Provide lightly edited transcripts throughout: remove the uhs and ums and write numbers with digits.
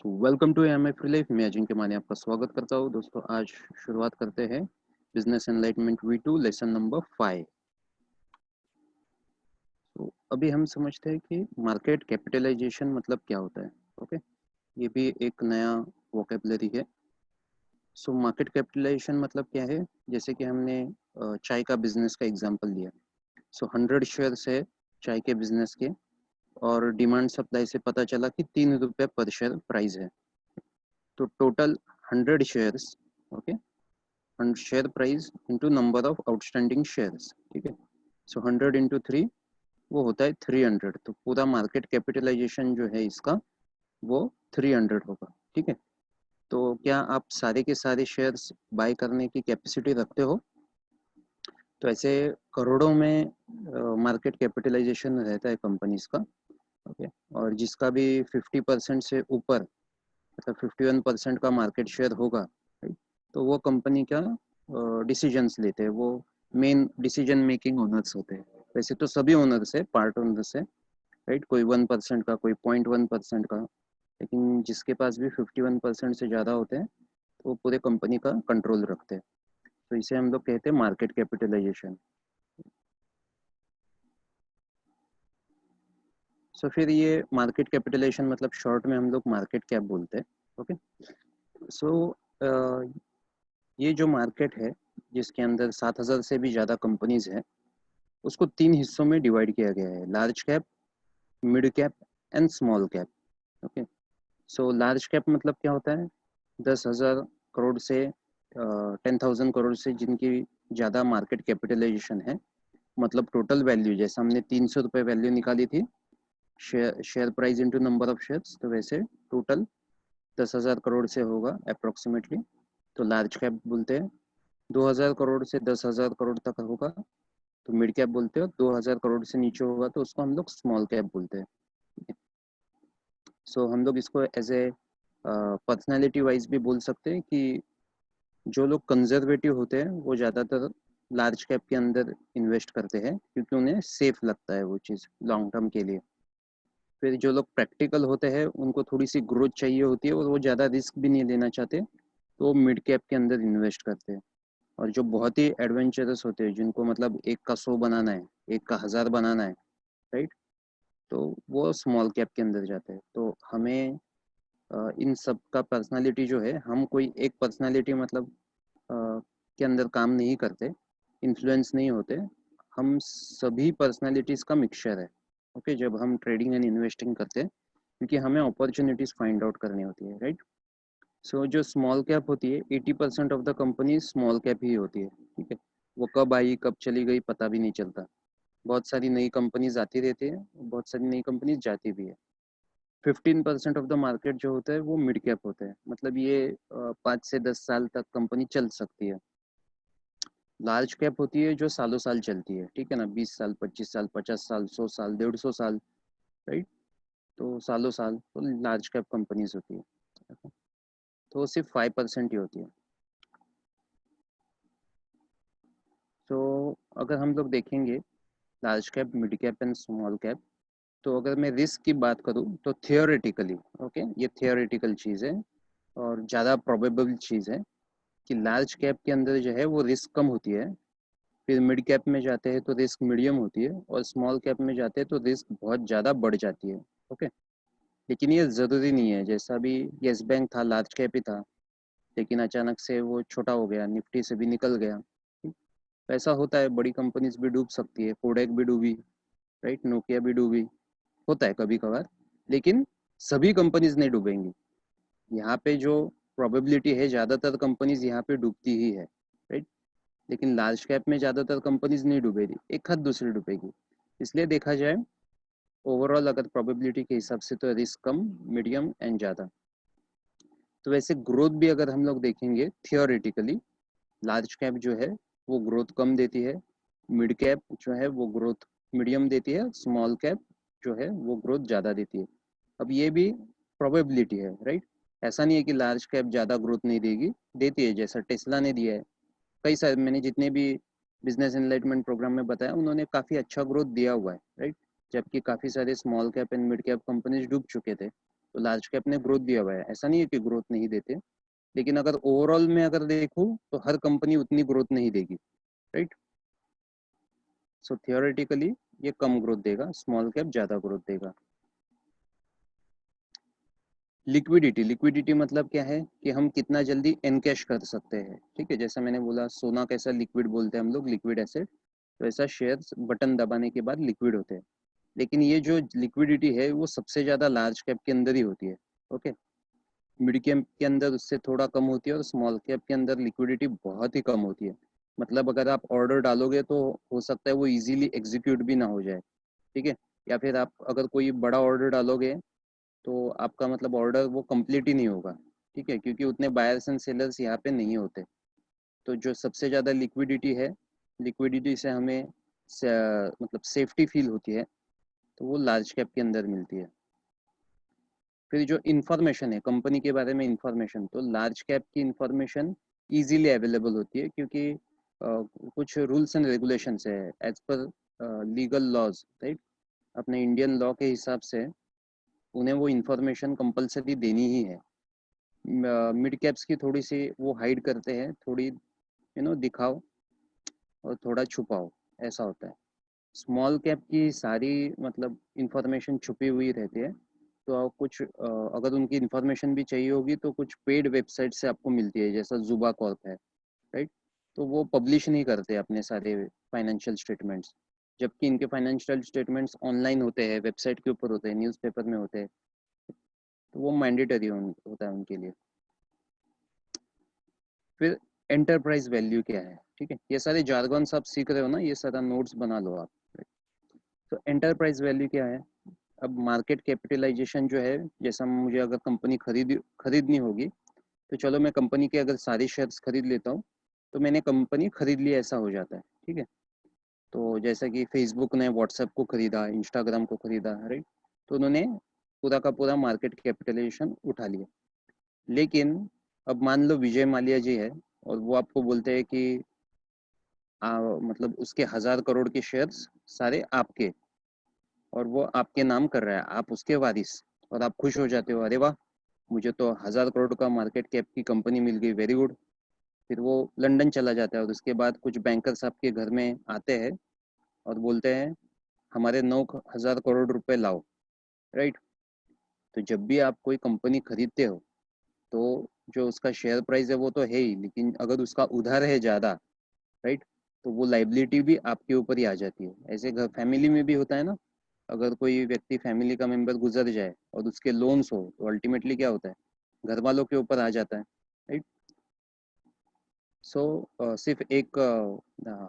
Welcome to M F life. मैं अजिंक्य माने आपका स्वागत करता हूँ। दोस्तों, आज शुरुआत करते हैं business enlightenment V2 lesson number 5। तो अभी हम समझते हैं कि मार्केट कैपिटलाइजेशन मतलब क्या होता है। ओके, ये भी एक नया वोकेबलरी है। सो मार्केट कैपिटलाइजेशन मतलब क्या है, जैसे कि हमने चाय का बिजनेस का एग्जांपल लिया। सो 100 शेयर्स है चाय के बिजनेस के, और डिमांड सप्लाई से पता चला कि 3 रुपये पर शेयर प्राइस है। तो total 100 shares, okay, share price into number of outstanding shares. ठीक है, सो 100 इंटू 3 वो होता है 300। तो पूरा मार्केट कैपिटलाइजेशन जो है इसका वो 300 होगा। ठीक है, तो क्या आप सारे के सारे शेयर्स बाय करने की कैपेसिटी रखते हो? तो ऐसे करोड़ों में मार्केट कैपिटलाइजेशन रहता है कंपनीज का। ओके, और जिसका भी 50% से ऊपर, मतलब 51% का मार्केट शेयर होगा, right? तो वो कंपनी का डिसीजंस लेते हैं, वो मेन डिसीजन मेकिंग ओनर्स होते हैं। वैसे तो सभी ओनर्स है, पार्ट ओनर्स है, राइट। कोई 1% का, कोई 0.1% का, लेकिन जिसके पास भी 51% से ज़्यादा होते हैं तो वो पूरे कंपनी का कंट्रोल रखते हैं। तो इसे हम लोग कहते हैं मार्केट कैपिटलाइजेशन। सो फिर ये मार्केट कैपिटलाइजेशन मतलब शॉर्ट में हम लोग मार्केट कैप बोलते हैं। ओके, सो ये जो मार्केट है जिसके अंदर 7,000 से भी ज़्यादा कंपनीज हैं, उसको 3 हिस्सों में डिवाइड किया गया है: large cap, mid cap and small cap. Okay, so large cap मतलब क्या होता है? 10,000 करोड़ से 10,000 करोड़ से जिनकी ज़्यादा मार्केट कैपिटलाइजेशन है, मतलब टोटल वैल्यू, जैसे हमने 300 रुपये वैल्यू निकाली थी, share price into number of shares, तो वैसे टोटल 10,000 करोड़ से होगा अप्रोक्सीमेटली, तो लार्ज कैप बोलते हैं। 2,000 करोड़ से 10,000 करोड़ तक होगा तो मिड कैप बोलते हो। 2,000 करोड़ से नीचे होगा तो उसको हम लोग स्मॉल कैप बोलते हैं। सो हम लोग इसको एज ए पर्सनैलिटी वाइज भी बोल सकते हैं कि जो लोग कंजर्वेटिव होते हैं वो ज़्यादातर लार्ज कैप के अंदर इन्वेस्ट करते हैं, क्योंकि उन्हें सेफ लगता है वो चीज़ लॉन्ग टर्म के लिए। फिर जो लोग प्रैक्टिकल होते हैं उनको थोड़ी सी ग्रोथ चाहिए होती है और वो ज़्यादा रिस्क भी नहीं लेना चाहते, तो वो मिड कैप के अंदर इन्वेस्ट करते हैं। और जो बहुत ही एडवेंचरस होते हैं, जिनको मतलब एक का 100 बनाना है, एक का 1000 बनाना है, राइट, तो वो स्मॉल कैप के अंदर जाते हैं। तो हमें इन सब का पर्सनालिटी जो है, हम कोई एक पर्सनालिटी मतलब के अंदर काम नहीं करते, इन्फ्लुएंस नहीं होते। हम सभी पर्सनालिटीज़ का मिक्सचर है। ओके, जब हम ट्रेडिंग एंड इन्वेस्टिंग करते हैं, क्योंकि हमें अपॉर्चुनिटीज़ फाइंड आउट करनी होती है, राइट। सो जो स्मॉल कैप होती है, 80% of the company small cap ही होती है। ठीक है, वो कब आई कब चली गई पता भी नहीं चलता। बहुत सारी नई कंपनीज आती रहती है, बहुत सारी नई कंपनीज जाती भी है। 15% ऑफ द मार्केट जो होता है वो मिड कैप होता है, मतलब ये 5 से 10 साल तक कंपनी चल सकती है। लार्ज कैप होती है जो सालों साल चलती है, ठीक है ना, 20 साल, 25 साल, 50 साल, 100 साल, 150 साल, राइट। तो सालों साल तो लार्ज कैप कंपनीज होती है। तो वो सिर्फ 5% ही होती है। तो अगर हम लोग देखेंगे large cap, mid cap and small cap, तो अगर मैं रिस्क की बात करूँ तो थियोरेटिकली, ओके, ये थियोरेटिकल चीज़ है और ज़्यादा प्रोबेबल चीज़ है कि लार्ज कैप के अंदर जो है वो रिस्क कम होती है। फिर मिड कैप में जाते हैं तो रिस्क मीडियम होती है, और स्मॉल कैप में जाते हैं तो रिस्क बहुत ज़्यादा बढ़ जाती है। ओके, लेकिन ये ज़रूरी नहीं है। जैसा भी येस बैंक था, लार्ज कैप ही था, लेकिन अचानक से वो छोटा हो गया, निफ्टी से भी निकल गया। ऐसा होता है, बड़ी कंपनीज भी डूब सकती है, कोडेक भी डूबी, राइट, नोकिया भी डूबी, होता है कभी कभार। लेकिन सभी कंपनीज नहीं डूबेंगी। यहाँ पे जो प्रोबेबिलिटी है, ज़्यादातर कंपनीज यहाँ पे डूबती ही है, राइट। लेकिन लार्ज कैप में ज़्यादातर कंपनीज नहीं डूबेगी, एक हाथ दूसरी डूबेगी। इसलिए देखा जाए ओवरऑल अगर प्रोबेबिलिटी के हिसाब से तो रिस्क कम, मीडियम एंड ज़्यादा। तो वैसे ग्रोथ भी अगर हम लोग देखेंगे थियोरेटिकली, लार्ज कैप जो है वो ग्रोथ कम देती है, मिड कैप जो है वो ग्रोथ मीडियम देती है, स्मॉल कैप जो है वो ग्रोथ ज़्यादा देती है। अब ये भी प्रोबेबिलिटी है, राइट। ऐसा नहीं है कि लार्ज कैप ज़्यादा ग्रोथ नहीं देगी, देती है, जैसा टेस्ला ने दिया है। कई सारे, मैंने जितने भी बिजनेस एनलाइटमेंट प्रोग्राम में बताया, उन्होंने काफ़ी अच्छा ग्रोथ दिया हुआ है, राइट। जबकि काफ़ी सारे small cap and mid cap companies डूब चुके थे। तो लार्ज कैप ने ग्रोथ दिया हुआ है, ऐसा नहीं है कि ग्रोथ नहीं देते, लेकिन अगर ओवरऑल में अगर देखूँ तो हर कंपनी उतनी ग्रोथ नहीं देगी, राइट। सो थियोरेटिकली ये कम ग्रोथ देगा, स्मॉल कैप ज़्यादा ग्रोथ देगा। लिक्विडिटी, लिक्विडिटी मतलब क्या है कि हम कितना जल्दी एनकैश कर सकते हैं, ठीक है। जैसा मैंने बोला सोना कैसा लिक्विड बोलते हैं हम लोग, लिक्विड एसेट, तो ऐसा शेयर्स बटन दबाने के बाद लिक्विड होते हैं। लेकिन ये जो लिक्विडिटी है वो सबसे ज़्यादा लार्ज कैप के अंदर ही होती है, ओके। मिड कैप के अंदर उससे थोड़ा कम होती है और स्मॉल कैप के अंदर लिक्विडिटी बहुत ही कम होती है। मतलब अगर आप ऑर्डर डालोगे तो हो सकता है वो इजीली एग्जीक्यूट भी ना हो जाए, ठीक है। या फिर आप अगर कोई बड़ा ऑर्डर डालोगे तो आपका मतलब ऑर्डर वो कंप्लीट ही नहीं होगा, ठीक है, क्योंकि उतने बायर्स एंड सेलर्स यहाँ पे नहीं होते। तो जो सबसे ज़्यादा लिक्विडिटी है, लिक्विडिटी से हमें मतलब सेफ्टी फील होती है, तो वो लार्ज कैप के अंदर मिलती है। फिर जो इन्फॉर्मेशन है कंपनी के बारे में, इन्फॉर्मेशन तो लार्ज कैप की इन्फॉर्मेशन ईजीली अवेलेबल होती है, क्योंकि कुछ रूल्स एंड रेगुलेशंस है as per legal laws, right. अपने इंडियन लॉ के हिसाब से उन्हें वो इन्फॉर्मेशन कंपलसरी देनी ही है। मिड कैप्स की थोड़ी सी वो हाइड करते हैं, थोड़ी दिखाओ और थोड़ा छुपाओ, ऐसा होता है। स्मॉल कैप की सारी मतलब इंफॉर्मेशन छुपी हुई रहती है। तो आप कुछ अगर उनकी इंफॉर्मेशन भी चाहिए होगी तो कुछ पेड वेबसाइट से आपको मिलती है, जैसा जुबा कॉर्प है, राइट। तो वो पब्लिश नहीं करते अपने सारे फाइनेंशियल स्टेटमेंट्स, जबकि इनके फाइनेंशियल स्टेटमेंट्स ऑनलाइन होते हैं, वेबसाइट के ऊपर होते हैं, न्यूज़पेपर में होते हैं, तो वो मैंडेटरी होता है उनके लिए। फिर एंटरप्राइज वैल्यू क्या है, ठीक है। ये सारे जार्गन्स आप सीख रहे हो ना, ये सारा नोट्स बना लो आप। तो एंटरप्राइज वैल्यू क्या है? अब मार्केट कैपिटलाइजेशन जो है, जैसा मुझे अगर कंपनी खरीदनी होगी, तो चलो मैं कंपनी के अगर सारे शेयर्स खरीद लेता हूँ तो मैंने कंपनी खरीद ली, ऐसा हो जाता है, ठीक है। तो जैसा कि फेसबुक ने व्हाट्सएप को खरीदा, इंस्टाग्राम को खरीदा, राइट। तो उन्होंने पूरा का पूरा मार्केट कैपिटलाइजेशन उठा लिया। लेकिन अब मान लो विजय माल्या जी है और वो आपको बोलते हैं कि मतलब उसके 1000 करोड़ के शेयर्स सारे आपके, और वो आपके नाम कर रहा है, आप उसके वारिस, और आप खुश हो जाते हो, अरे वाह, मुझे तो 1000 करोड़ का मार्केट कैप की कंपनी मिल गई, वेरी गुड। फिर वो लंदन चला जाता है और उसके बाद कुछ बैंकर्स आपके घर में आते हैं और बोलते हैं हमारे 9000 करोड़ रुपए लाओ, राइट। तो जब भी आप कोई कंपनी खरीदते हो तो जो उसका शेयर प्राइस है वो तो है ही, लेकिन अगर उसका उधार है ज़्यादा, राइट, तो वो लाइबिलिटी भी आपके ऊपर ही आ जाती है। ऐसे घर फैमिली में भी होता है ना, अगर कोई व्यक्ति फैमिली का मेंबर गुजर जाए और उसके लोन्स हो तो अल्टीमेटली क्या होता है, घर वालों के ऊपर आ जाता है, राइट। सो सिर्फ एक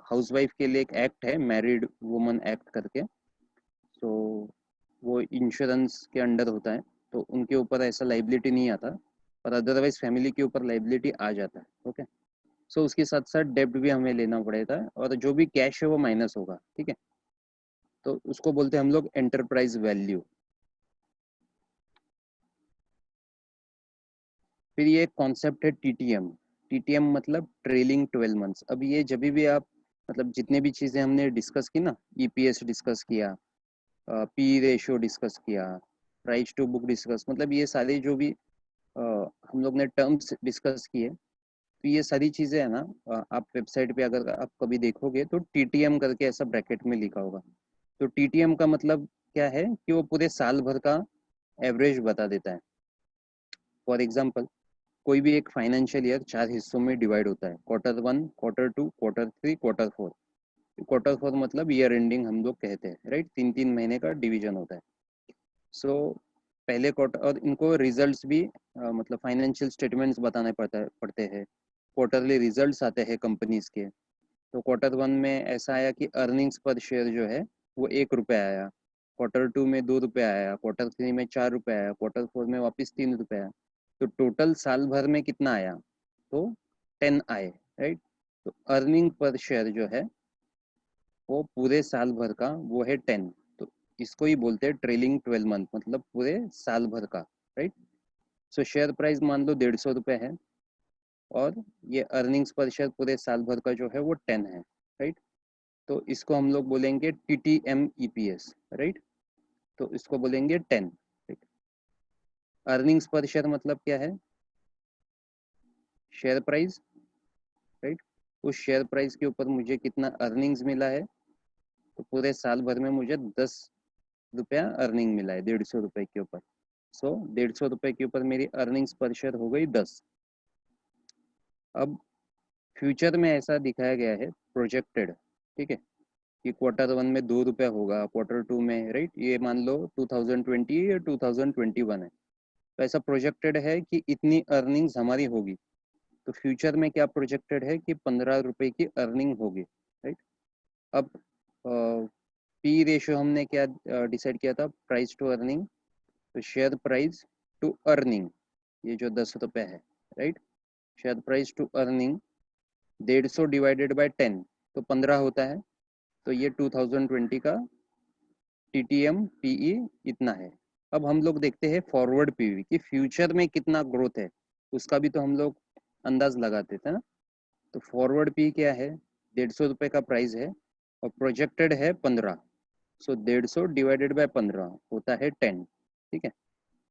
हाउसवाइफ के लिए एक एक्ट है, मैरिड वुमन एक्ट करके, सो वो इंश्योरेंस के अंडर होता है, तो उनके ऊपर ऐसा लाइबिलिटी नहीं आता, पर अदरवाइज फैमिली के ऊपर लाइबिलिटी आ जाता है, ओके। सो उसके साथ साथ डेब्ट भी हमें लेना पड़ेगा और जो भी कैश है वो माइनस होगा, ठीक है। तो उसको बोलते हैं हम लोग एंटरप्राइज वैल्यू। फिर ये कॉन्सेप्ट है टीटीएम। टीटीएम मतलब ट्रेलिंग 12 मंथ्स। अब ये जब भी आप मतलब जितने भी चीज़ें हमने डिस्कस की ना, ईपीएस डिस्कस किया, पी रेशियो डिस्कस किया, प्राइस टू बुक डिस्कस, मतलब ये सारे जो भी हम लोग ने टर्म्स डिस्कस किए, तो ये सारी चीज़ें है ना, आप वेबसाइट पे अगर आप कभी देखोगे तो टीटीएम करके ऐसा ब्रैकेट में लिखा होगा। तो टीटीएम का मतलब क्या है कि वो पूरे साल भर का एवरेज बता देता है। फॉर एग्जाम्पल, कोई भी एक फाइनेंशियल ईयर 4 हिस्सों में डिवाइड होता है, Q1, Q2, Q3, Q4। Q4 मतलब ईयर एंडिंग हम लोग कहते हैं, राइट। 3-3 महीने का डिवीजन होता है। सो पहले क्वार्टर, और इनको रिजल्ट्स भी मतलब फाइनेंशियल स्टेटमेंट्स बताने पड़ते हैं, क्वार्टरली रिजल्ट्स आते हैं कंपनीज के। तो Q1 में ऐसा आया कि अर्निंग्स पर शेयर जो है वो 1 रुपये आया, Q2 में 2 रुपये आया, Q3 में 4 रुपये आया, Q4 में वापस 3 रुपये आया। तो टोटल साल भर में कितना आया, तो 10 आए, राइट। तो अर्निंग पर शेयर जो है वो पूरे साल भर का वो है 10। तो इसको ही बोलते हैं ट्रेलिंग 12 मंथ, मतलब पूरे साल भर का, राइट। सो शेयर प्राइस मान लो 150 रुपये है और ये अर्निंग्स पर शेयर पूरे साल भर का जो है वो 10 है, राइट। तो इसको हम लोग बोलेंगे TTM EPS, राइट। तो इसको बोलेंगे 10, राइट। अर्निंग्स पर शेयर मतलब क्या है? Share price, right. उस शेयर प्राइस के ऊपर मुझे कितना अर्निंग्स मिला है, तो पूरे साल भर में मुझे 10 रुपया अर्निंग मिला है 150 रुपए के ऊपर। सो 150 रुपए के ऊपर मेरी अर्निंग्स पर शेयर हो गई 10। अब फ्यूचर में ऐसा दिखाया गया है प्रोजेक्टेड, ठीक है, कि क्वार्टर 1 में 2 रुपया होगा, क्वार्टर 2 में, राइट। ये मान लो 2020 या 2021 है, तो ऐसा प्रोजेक्टेड है कि इतनी अर्निंग्स हमारी होगी। तो फ्यूचर में क्या प्रोजेक्टेड है कि 15 रुपए की अर्निंग होगी, राइट। अब पी रेशियो हमने क्या डिसाइड किया था? Price to earning. तो शेयर प्राइस टू अर्निंग, ये जो 10 रुपये है, right, share price to earning 150 divided by 10, तो 15 होता है। तो ये 2020 का टीटीएम पीई इतना है। अब हम लोग देखते हैं फॉरवर्ड पीवी कि फ्यूचर में कितना ग्रोथ है, उसका भी तो हम लोग अंदाज लगाते थे ना। तो फॉरवर्ड पी क्या है? 150 रुपये का प्राइस है और प्रोजेक्टेड है 15। सो 150 डिवाइडेड बाय 15 होता है 10, ठीक है।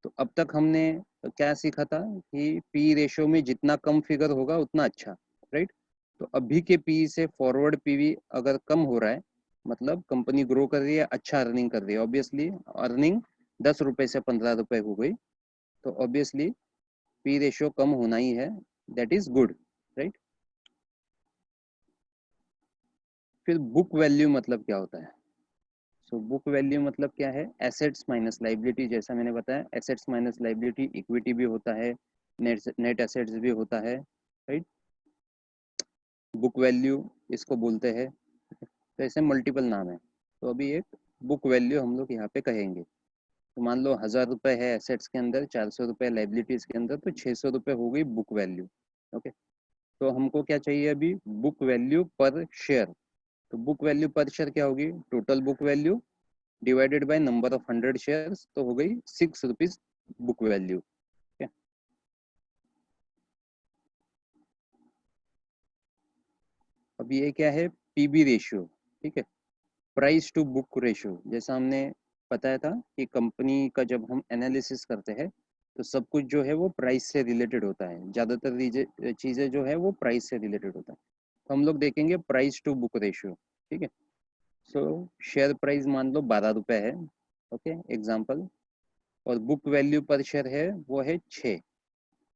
तो अब तक हमने क्या सीखा था कि पी रेशियो में जितना कम फिगर होगा उतना अच्छा, राइट। तो अभी के पी से फॉरवर्ड पीवी अगर कम हो रहा है, मतलब कंपनी ग्रो कर रही है, अच्छा अर्निंग कर रही है, ऑब्वियसली अर्निंग 10 रुपए से 15 रुपए हो गई, तो ऑब्वियसली पी रेशियो कम होना ही है, दैट इज गुड, राइट। फिर बुक वैल्यू मतलब क्या होता है? सो बुक वैल्यू मतलब क्या है? एसेट्स माइनस लाइबिलिटी, जैसा मैंने बताया, एसेट्स माइनस लाइबिलिटी, इक्विटी भी होता है, नेट एसेट्स भी होता है, राइट। बुक वैल्यू इसको बोलते हैं। तो ऐसे मल्टीपल नाम है। तो अभी एक बुक वैल्यू हम लोग यहाँ पे कहेंगे। तो मान लो 1000 रुपये है एसेट्स के अंदर, 400 रुपये लाइबिलिटीज के अंदर, तो 600 रुपये हो गई बुक वैल्यू, ओके। तो हमको क्या चाहिए अभी? बुक वैल्यू पर शेयर। तो बुक वैल्यू पर शेयर क्या होगी? Total book value divided by number of 100 shares, तो हो गई 6 रुपीज बुक वैल्यू, ठीक है। अब ये क्या है? पीबी रेशियो, ठीक है, प्राइस टू बुक रेशियो। जैसा हमने बताया था कि कंपनी का जब हम एनालिसिस करते हैं तो सब कुछ जो है वो प्राइस से रिलेटेड होता है, ज़्यादातर चीज़ें जो है वो प्राइस से रिलेटेड होता है। तो हम लोग देखेंगे प्राइस टू बुक रेशियो, ठीक है। सो शेयर प्राइस मान लो 12 रुपये है, ओके, एग्जाम्पल, और बुक वैल्यू पर शेयर है वो है 6,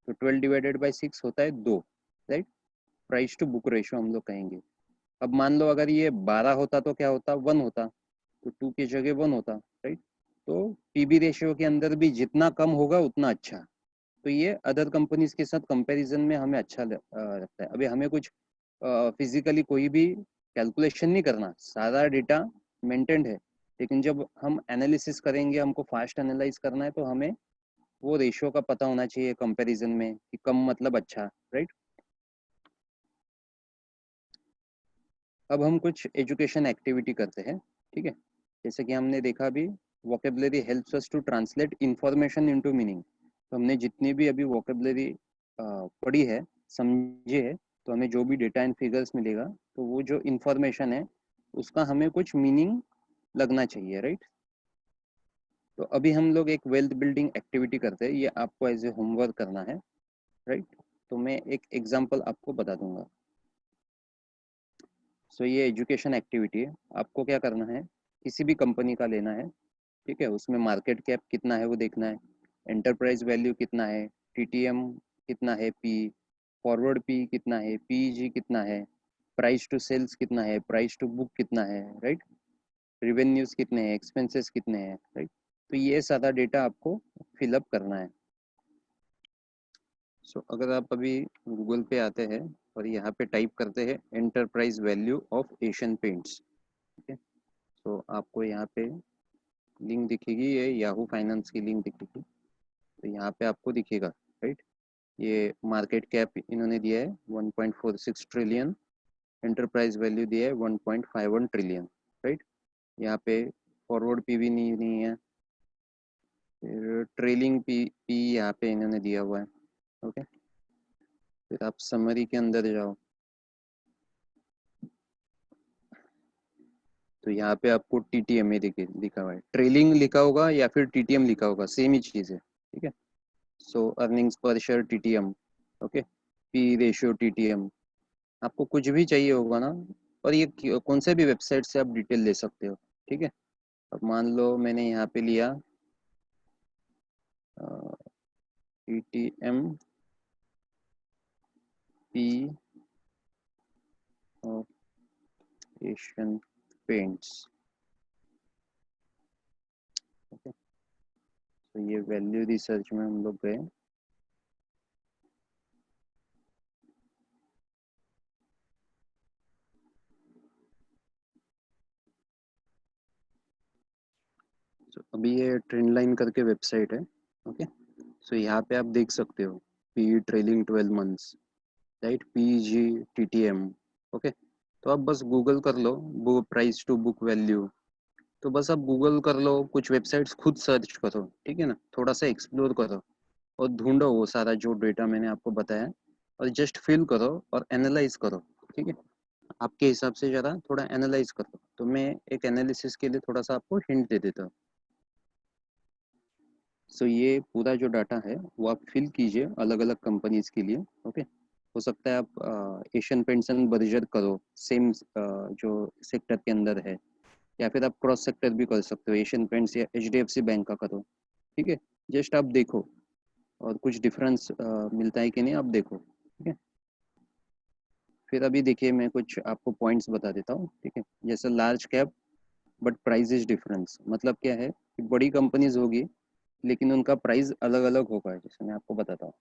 तो 12 डिवाइडेड बाई 6 होता है 2, right. Price to book ratio हम लोग कहेंगे। अब मान लो अगर ये 12 होता तो क्या होता? 1 होता, तो 2 की जगह 1 होता, राइट। तो पीबी रेशियो के अंदर भी जितना कम होगा उतना अच्छा। तो ये अदर कंपनीज के साथ कंपैरिजन में हमें अच्छा लगता है। अभी हमें कुछ फिजिकली कोई भी कैलकुलेशन नहीं करना, सारा डेटा मेंटेन्ड है, लेकिन जब हम एनालिसिस करेंगे, हमको फास्ट एनालाइज करना है, तो हमें वो रेशियो का पता होना चाहिए कंपैरिजन में कि कम मतलब अच्छा, राइट। अब हम कुछ एजुकेशन एक्टिविटी करते हैं, ठीक है। जैसे कि हमने देखा अभी vocabulary helps us to translate information into meaning. तो हमने जितनी भी अभी वोकेबलरी पढ़ी है, समझी है, तो हमें जो भी डेटा एंड फिगर्स मिलेगा, तो वो जो इंफॉर्मेशन है उसका हमें कुछ मीनिंग लगना चाहिए, राइट। तो अभी हम लोग एक वेल्थ बिल्डिंग एक्टिविटी करते हैं, ये आपको एज ए होमवर्क करना है, राइट। तो मैं एक एग्जांपल आपको बता दूंगा। सो ये एजुकेशन एक्टिविटी है। आपको क्या करना है? किसी भी कंपनी का लेना है, ठीक है, उसमें मार्केट कैप कितना है वो देखना है, एंटरप्राइज वैल्यू कितना है, टीटीएम कितना है, पी फॉरवर्ड पी कितना है, पीईजी कितना है, प्राइस टू सेल्स कितना है, प्राइस टू बुक कितना है, राइट, रिवेन्यूज कितने हैं, एक्सपेंसेस कितने हैं, राइट। तो ये सारा डेटा आपको फिलअप करना है। सो अगर आप अभी गूगल पे आते हैं और यहाँ पे टाइप करते हैं enterprise value of Asian paints, ठीक है, तो आपको यहाँ पे लिंक दिखेगी, ये याहू फाइनेंस की लिंक दिखेगी। तो यहाँ पे आपको दिखेगा, राइट, ये मार्केट कैप इन्होंने दिया है 1.46 ट्रिलियन, एंटरप्राइज वैल्यू दिया है 1.51 ट्रिलियन, राइट। यहाँ पे फॉरवर्ड पीवी नहीं है, फिर ट्रेलिंग पी यहाँ पे इन्होंने दिया हुआ है, ओके। फिर आप समरी के अंदर जाओ, तो यहाँ पे आपको टीटीएम लिखा हुआ है, ट्रेलिंग लिखा होगा या फिर टीटीएम लिखा होगा, सेम ही चीज़ है, ठीक है। सो अर्निंग्स पर share TTM, okay, P ratio TTM, आपको कुछ भी चाहिए होगा ना, और ये कौन से भी वेबसाइट से आप डिटेल ले सकते हो, ठीक है। अब मान लो मैंने यहाँ पे लिया TTM P of Asian paints, okay. तो ये वैल्यू रिसर्च में हम लोग गए, तो अभी ये ट्रेंड लाइन करके वेबसाइट है, ओके। सो यहाँ पे आप देख सकते हो P trailing 12 months, right, P G T T M, okay. तो आप बस गूगल कर लो book price to book value, तो बस आप गूगल कर लो, कुछ वेबसाइट्स खुद सर्च करो, ठीक है ना, थोड़ा सा एक्सप्लोर करो और ढूंढो वो सारा जो डेटा मैंने आपको बताया, और जस्ट फिल करो और एनालाइज करो, ठीक है। आपके हिसाब से ज़रा थोड़ा एनालाइज करो, तो मैं एक एनालिसिस के लिए थोड़ा सा आपको हिंट दे देता हूँ। सो ये पूरा जो डाटा है वो आप फिल कीजिए अलग अलग कंपनीज के लिए, ओके। हो सकता है आप एशियन पेंट्स एंड बर्जर करो, सेम जो सेक्टर के अंदर है, या फिर आप क्रॉस सेक्टर भी कर सकते हो, एशियन पेंट्स या एचडीएफसी बैंक का करो, ठीक है। जस्ट आप देखो और कुछ डिफरेंस मिलता है कि नहीं, आप देखो, ठीक है। फिर अभी देखिए मैं कुछ आपको पॉइंट्स बता देता हूँ, ठीक है। जैसे large cap but price is difference, मतलब क्या है कि बड़ी कंपनीज होगी लेकिन उनका प्राइस अलग अलग होगा, जैसे मैं आपको बताता हूँ।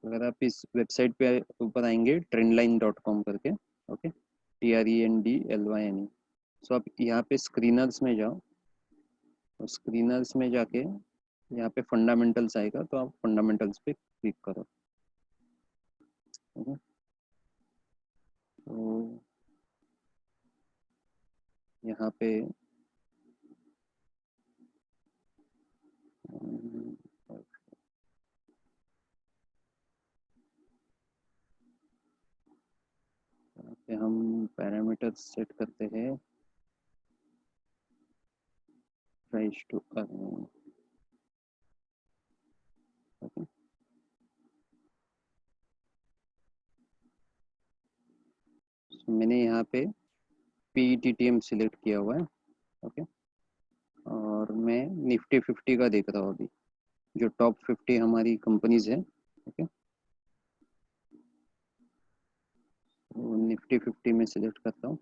अगर आप इस वेबसाइट पे ऊपर आएंगे trendline.com करके, ओके, TRENDLYNE, सो आप यहाँ पे स्क्रीनर्स में जाओ, और स्क्रीनर्स में जाके यहाँ पे फंडामेंटल्स आएगा, तो आप फंडामेंटल्स पे क्लिक करो, ओके। तो यहाँ पे यहाँ पे हम पैरामीटर्स सेट करते हैं, प्राइस टू अर्निंग, ओके। मैंने यहाँ पे PETTM सिलेक्ट किया हुआ है, ओके। और मैं निफ्टी 50 का देख रहा हूँ अभी, जो टॉप 50 हमारी कंपनीज है, ओके। वो निफ्टी 50 में सिलेक्ट करता हूँ,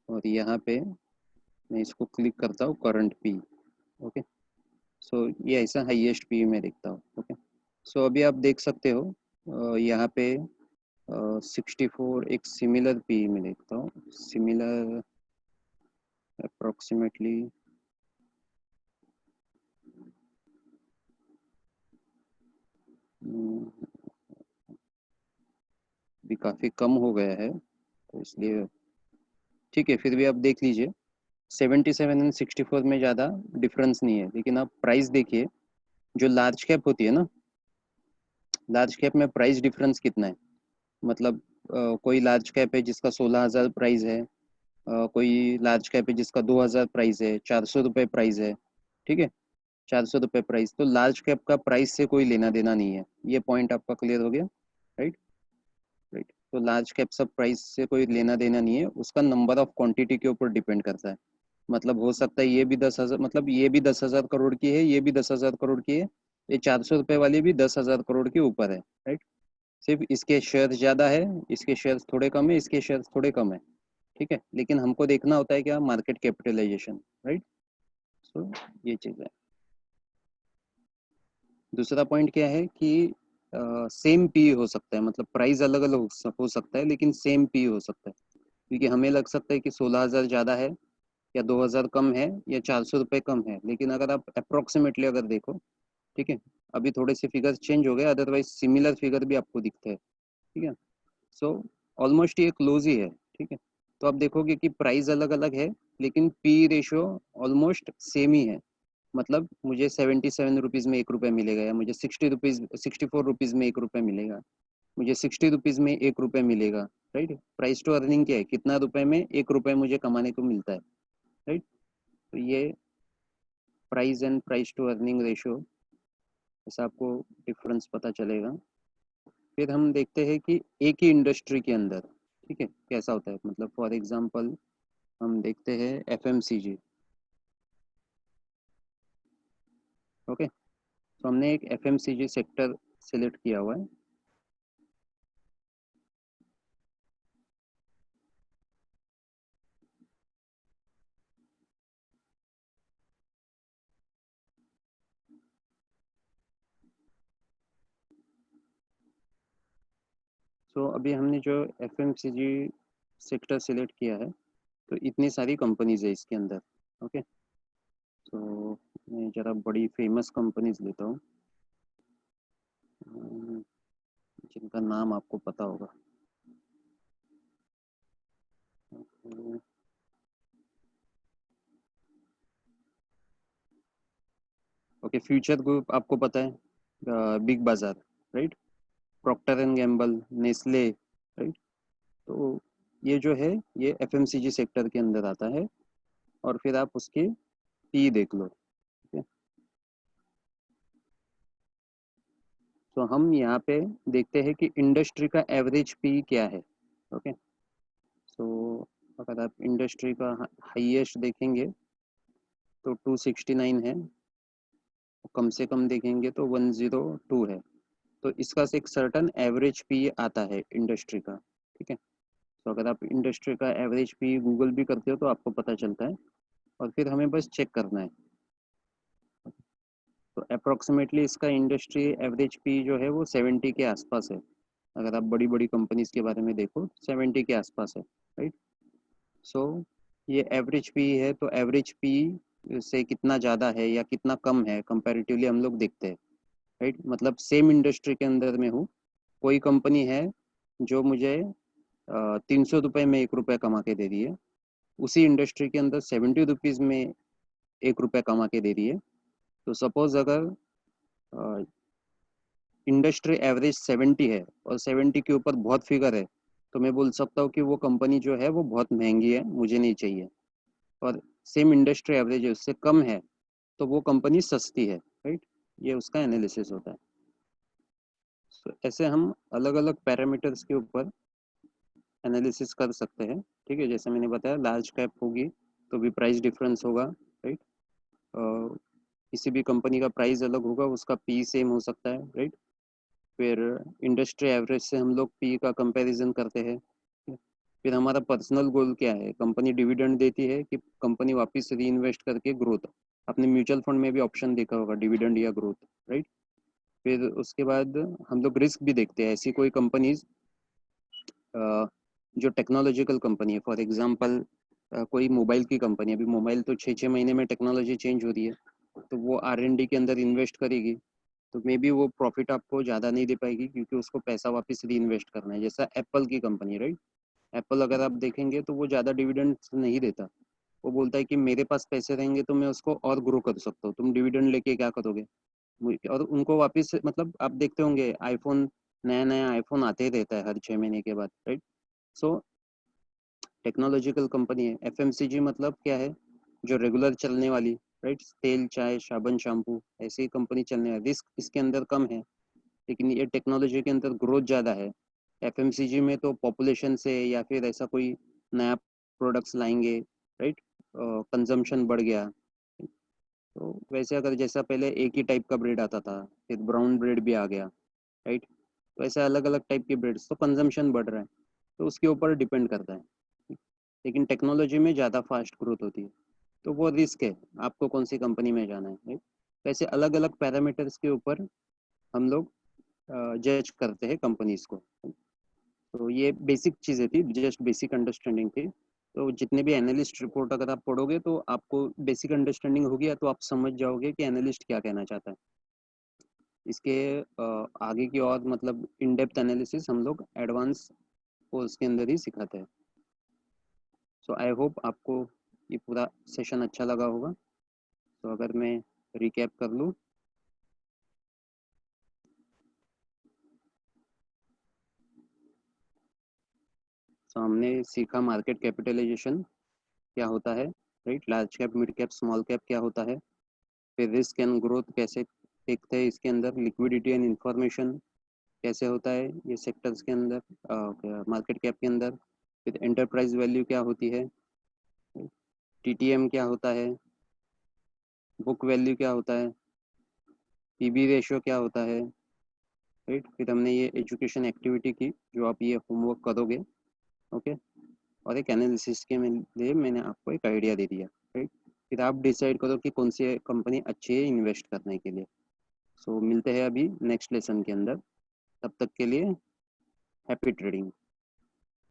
और यहाँ पे मैं इसको क्लिक करता हूँ करंट पी, ओके। सो ये ऐसा हाईएस्ट पी में देखता हूँ, ओके। सो अभी आप देख सकते हो यहाँ पे 64 एक सिमिलर पी में देखता हूँ, सिमिलर अप्रोक्सीमेटली भी काफ़ी कम हो गया है, तो इसलिए ठीक है, फिर भी आप देख लीजिए 77 एंड 64 में ज़्यादा डिफरेंस नहीं है, लेकिन आप प्राइस देखिए, जो लार्ज कैप होती है ना, लार्ज कैप में प्राइस डिफरेंस कितना है, मतलब कोई लार्ज कैप है जिसका 16,000 प्राइस है, कोई लार्ज कैप है जिसका 2,000 प्राइस है, 400 रुपये प्राइस है, ठीक है, 400 रुपये प्राइस, तो लार्ज कैप का प्राइस से कोई लेना देना नहीं है, ये पॉइंट आपका क्लियर हो गया, राइट। राइट, तो लार्ज कैप सब प्राइस से कोई लेना देना नहीं है, उसका नंबर ऑफ क्वांटिटी के ऊपर डिपेंड करता है, मतलब हो सकता है ये भी 10,000, मतलब ये भी 10,000 करोड़ की है, ये भी 10,000 करोड़ की है, ये 400 रुपये वाली भी 10,000 करोड़ के ऊपर है, राइट। सिर्फ इसके शेयर ज़्यादा है, इसके शेयर थोड़े कम है, इसके शेयर थोड़े कम है, ठीक है, लेकिन हमको देखना होता है क्या, मार्केट कैपिटलाइजेशन, राइट। सो ये चीज़ है। दूसरा पॉइंट क्या है कि सेम पी हो सकता है, मतलब प्राइस अलग अलग हो सकता है, लेकिन सेम पी हो सकता है, क्योंकि हमें लग सकता है कि 16,000 ज़्यादा है, या 2,000 कम है, या 400 रुपये कम है, लेकिन अगर आप अप्रोक्सीमेटली अगर देखो, ठीक है, अभी थोड़े से फिगर चेंज हो गए, अदरवाइज सिमिलर फिगर भी आपको दिखते हैं, ठीक है। सो ऑलमोस्ट ये क्लोज ही है, ठीक है। तो आप देखोगे कि प्राइस अलग अलग है, लेकिन पी रेशियो ऑलमोस्ट सेम ही है, मतलब मुझे 77 रुपीज़ में 1 रुपये मिलेगा, या मुझे 60 रुपीज़ 64 रुपीज़ में 1 रुपये मिलेगा, मुझे 60 रुपीज़ में 1 रुपये मिलेगा, राइट। प्राइस टू अर्निंग क्या है, कितना रुपए में 1 रुपये मुझे कमाने को मिलता है, राइट। तो ये price and price to earning ratio, ऐसा आपको डिफरेंस पता चलेगा। फिर हम देखते हैं कि एक ही इंडस्ट्री के अंदर, ठीक है, कैसा होता है। मतलब फॉर एग्जांपल हम देखते हैं एफएमसीजी, ओके। तो हमने एक एफएमसीजी सेक्टर सिलेक्ट किया हुआ है। तो अभी हमने जो एफएमसीजी सेक्टर सिलेक्ट किया है, तो इतनी सारी कंपनीज है इसके अंदर, ओके। तो मैं ज़रा बड़ी फेमस कंपनीज लेता हूँ, जिनका नाम आपको पता होगा। ओके, फ्यूचर ग्रुप आपको पता है, Big Bazaar, right, Procter and Gamble, Nestle, right. तो ये जो है ये एफएमसीजी सेक्टर के अंदर आता है। और फिर आप उसके पी देख लो, ठीक है। तो हम यहाँ पे देखते हैं कि इंडस्ट्री का एवरेज पी क्या है, ओके। सो अगर आप इंडस्ट्री का हाईएस्ट देखेंगे तो 269 है, कम से कम देखेंगे तो 102 है। तो इसका एक सर्टन एवरेज पी आता है इंडस्ट्री का, ठीक है। तो अगर आप इंडस्ट्री का एवरेज पी गूगल भी करते हो तो आपको पता चलता है, और फिर हमें बस चेक करना है। तो अप्रोक्सीमेटली इसका इंडस्ट्री एवरेज पी जो है वो 70 के आसपास है। अगर आप बड़ी बड़ी कंपनीज के बारे में देखो 70 के आसपास है, राइट। सो ये एवरेज पी है, तो एवरेज पी से कितना ज़्यादा है या कितना कम है कंपैरेटिवली हम लोग देखते हैं, राइट। मतलब सेम इंडस्ट्री के अंदर में हूँ, कोई कंपनी है जो मुझे 300 रुपये में 1 रुपया कमा के दे रही है, उसी इंडस्ट्री के अंदर 70 रुपीज़ में 1 रुपया कमा के दे रही है। तो सपोज अगर इंडस्ट्री एवरेज 70 है और 70 के ऊपर बहुत फिगर है, तो मैं बोल सकता हूँ कि वो कंपनी जो है वो बहुत महंगी है, मुझे नहीं चाहिए। और सेम इंडस्ट्री एवरेज है उससे कम है, तो वो कंपनी सस्ती है, राइट। ये उसका एनालिसिस होता है। तो ऐसे हम अलग अलग पैरामीटर्स के ऊपर एनालिसिस कर सकते हैं, ठीक है। जैसे मैंने बताया लार्ज कैप होगी तो भी प्राइस डिफरेंस होगा, राइट। किसी भी कंपनी का प्राइस अलग होगा, उसका पी सेम हो सकता है, राइट। फिर इंडस्ट्री एवरेज से हम लोग पी का कंपैरिजन करते हैं। फिर हमारा पर्सनल गोल क्या है, कंपनी डिविडेंड देती है कि कंपनी वापस री इन्वेस्ट करके ग्रोथ। आपने म्यूचुअल फंड में भी ऑप्शन देखा होगा, डिविडेंड या ग्रोथ, राइट। फिर उसके बाद हम लोग रिस्क भी देखते हैं, ऐसी कोई कंपनीज जो टेक्नोलॉजिकल कंपनी है। फॉर एग्जांपल कोई मोबाइल की कंपनी, अभी मोबाइल तो 6-6 महीने में टेक्नोलॉजी चेंज हो रही है, तो वो R&D के अंदर इन्वेस्ट करेगी, तो मे बी वो प्रॉफिट आपको ज़्यादा नहीं दे पाएगी, क्योंकि उसको पैसा वापस री इन्वेस्ट करना है। जैसा एप्पल की कंपनी, राइट। एप्पल अगर आप देखेंगे तो वो ज़्यादा डिविडेंड नहीं देता, वो बोलता है कि मेरे पास पैसे रहेंगे तो मैं उसको और ग्रो कर सकता हूँ, तुम डिविडेंड लेके क्या करोगे। और उनको वापस, मतलब आप देखते होंगे आईफोन, नया नया आईफोन आते ही रहता है हर 6 महीने के बाद, राइट। सो टेक्नोलॉजिकल कंपनी है। एफएमसीजी मतलब क्या है, जो रेगुलर चलने वाली, राइट, तेल चाय साबुन शैम्पू, ऐसी कंपनी चलने वाली। रिस्क इसके अंदर कम है, लेकिन ये टेक्नोलॉजी के अंदर ग्रोथ ज़्यादा है। एफएमसीजी में तो पॉपुलेशन से या फिर ऐसा कोई नया प्रोडक्ट्स लाएंगे, राइट, कंजम्पशन बढ़ गया। तो वैसे अगर जैसा पहले एक ही टाइप का ब्रेड आता था, फिर ब्राउन ब्रेड भी आ गया, राइट। तो ऐसे अलग अलग टाइप के ब्रेड्स, तो कंजम्पशन बढ़ रहा है, तो उसके ऊपर डिपेंड करता है। लेकिन टेक्नोलॉजी में ज़्यादा फास्ट ग्रोथ होती है, तो वो रिस्क है, आपको कौन सी कंपनी में जाना है, राइट। वैसे अलग अलग पैरामीटर्स के ऊपर हम लोग जज करते हैं कंपनीज को। तो ये बेसिक चीज़ें थी, जस्ट बेसिक अंडरस्टैंडिंग थी। तो जितने भी एनालिस्ट रिपोर्ट अगर आप पढ़ोगे तो आपको बेसिक अंडरस्टैंडिंग होगी, तो आप समझ जाओगे कि एनालिस्ट क्या कहना चाहता है। इसके आगे की और मतलब इन डेप्थ एनालिसिस हम लोग एडवांस कोर्स के अंदर ही सिखाते हैं। सो आई होप आपको ये पूरा सेशन अच्छा लगा होगा। तो अगर मैं रिकैप कर लूँ, सो हमने सीखा मार्केट कैपिटलाइजेशन क्या होता है, right, large cap, mid cap, small cap क्या होता है, फिर रिस्क एंड ग्रोथ कैसे देखते हैं इसके अंदर, लिक्विडिटी एंड इंफॉर्मेशन कैसे होता है ये सेक्टर्स के अंदर, मार्केट कैप के अंदर, फिर एंटरप्राइज वैल्यू क्या होती है, टीटीएम क्या होता है, बुक वैल्यू क्या होता है, पीबी रेशियो क्या होता है, राइट। फिर हमने ये एजुकेशन एक्टिविटी की जो आप ये होमवर्क करोगे, ओके, और एक एनालिसिस के लिए मैंने आपको एक आइडिया दे दिया, राइट। फिर आप डिसाइड करो कि कौन सी कंपनी अच्छी है इन्वेस्ट करने के लिए। सो मिलते हैं अभी नेक्स्ट लेसन के अंदर, तब तक के लिए हैप्पी ट्रेडिंग।